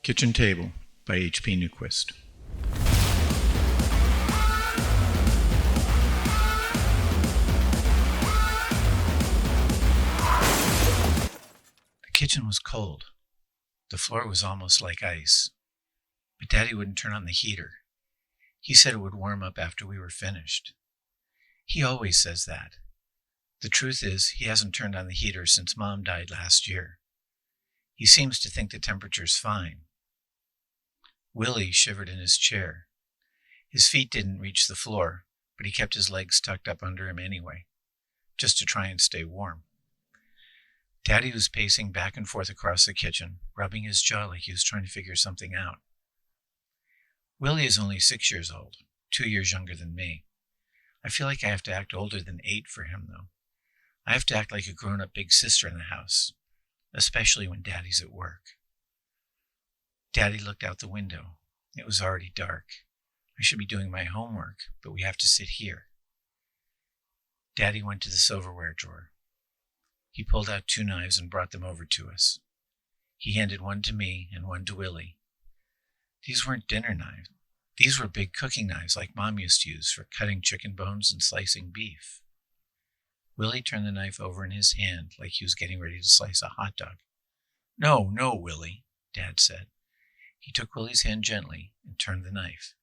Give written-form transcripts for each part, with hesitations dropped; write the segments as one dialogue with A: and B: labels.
A: Kitchen Table by H.P. Newquist. The kitchen was cold. The floor was almost like ice. But Daddy wouldn't turn on the heater. He said it would warm up after we were finished. He always says that. The truth is, he hasn't turned on the heater since Mom died last year. He seems to think the temperature's fine. Willie shivered in his chair. His feet didn't reach the floor, but he kept his legs tucked up under him anyway, just to try and stay warm. Daddy was pacing back and forth across the kitchen, rubbing his jaw like he was trying to figure something out. Willie is only 6 years old, 2 years younger than me. I feel like I have to act older than 8 for him, though. I have to act like a grown-up big sister in the house, especially when Daddy's at work. Daddy looked out the window. It was already dark. I should be doing my homework, but we have to sit here. Daddy went to the silverware drawer. He pulled out 2 knives and brought them over to us. He handed one to me and one to Willie. These weren't dinner knives. These were big cooking knives like Mom used to use for cutting chicken bones and slicing beef. Willie turned the knife over in his hand like he was getting ready to slice a hot dog. No, Willie, Dad said. He took Willie's hand gently and turned the knife.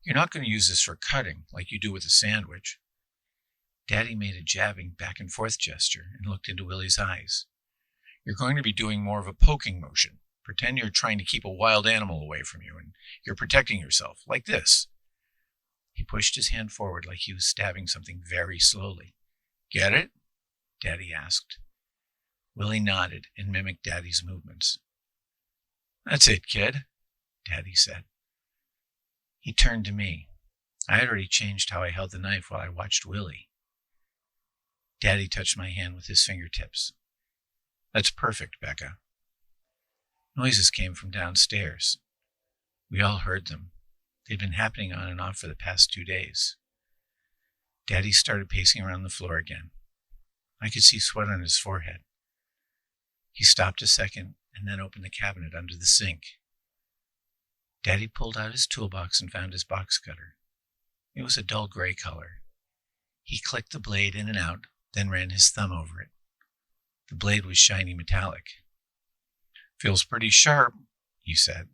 A: You're not going to use this for cutting like you do with a sandwich. Daddy made a jabbing back and forth gesture and looked into Willie's eyes. You're going to be doing more of a poking motion. Pretend you're trying to keep a wild animal away from you and you're protecting yourself, like this. He pushed his hand forward like he was stabbing something very slowly. Get it? Daddy asked. Willie nodded and mimicked Daddy's movements. That's it, kid, Daddy said. He turned to me. I had already changed how I held the knife while I watched Willie. Daddy touched my hand with his fingertips. That's perfect, Becca. Noises came from downstairs. We all heard them. They'd been happening on and off for the past 2 days. Daddy started pacing around the floor again. I could see sweat on his forehead. He stopped a second and then opened the cabinet under the sink. Daddy pulled out his toolbox and found his box cutter. It was a dull gray color. He clicked the blade in and out, then ran his thumb over it. The blade was shiny metallic. Feels pretty sharp, he said.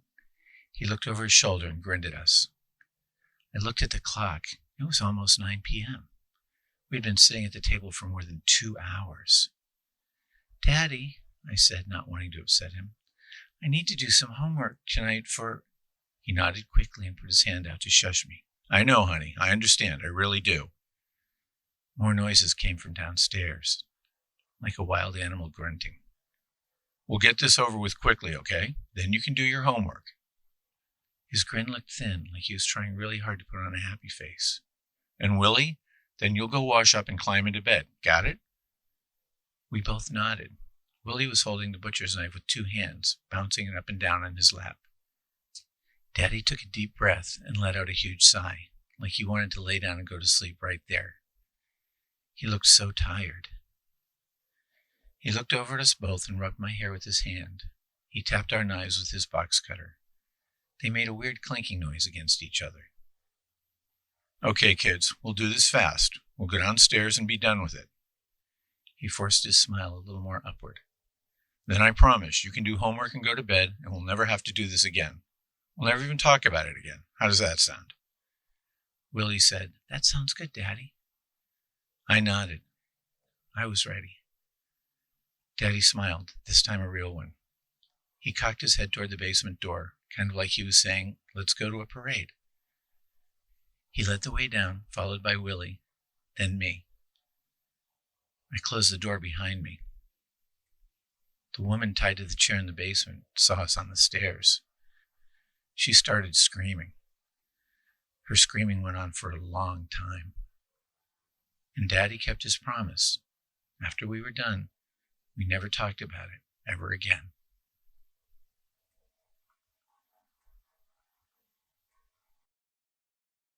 A: He looked over his shoulder and grinned at us. I looked at the clock. It was almost 9 p.m. We'd been sitting at the table for more than 2 hours. Daddy, I said, not wanting to upset him, I need to do some homework tonight for... He nodded quickly and put his hand out to shush me. I know, honey. I understand. I really do. More noises came from downstairs, like a wild animal grunting. We'll get this over with quickly, okay? Then you can do your homework. His grin looked thin, like he was trying really hard to put on a happy face. And Willie, then you'll go wash up and climb into bed. Got it? We both nodded. Willie was holding the butcher's knife with 2 hands, bouncing it up and down on his lap. Daddy took a deep breath and let out a huge sigh, like he wanted to lay down and go to sleep right there. He looked so tired. He looked over at us both and rubbed my hair with his hand. He tapped our knives with his box cutter. They made a weird clinking noise against each other. Okay, kids, we'll do this fast. We'll go downstairs and be done with it. He forced his smile a little more upward. Then I promise you can do homework and go to bed, and we'll never have to do this again. We'll never even talk about it again. How does that sound? Willie said, That sounds good, Daddy. I nodded. I was ready. Daddy smiled, this time a real one. He cocked his head toward the basement door, kind of like he was saying, Let's go to a parade. He led the way down, followed by Willie, then me. I closed the door behind me. The woman tied to the chair in the basement saw us on the stairs. She started screaming. Her screaming went on for a long time. And Daddy kept his promise. After we were done, we never talked about it ever again.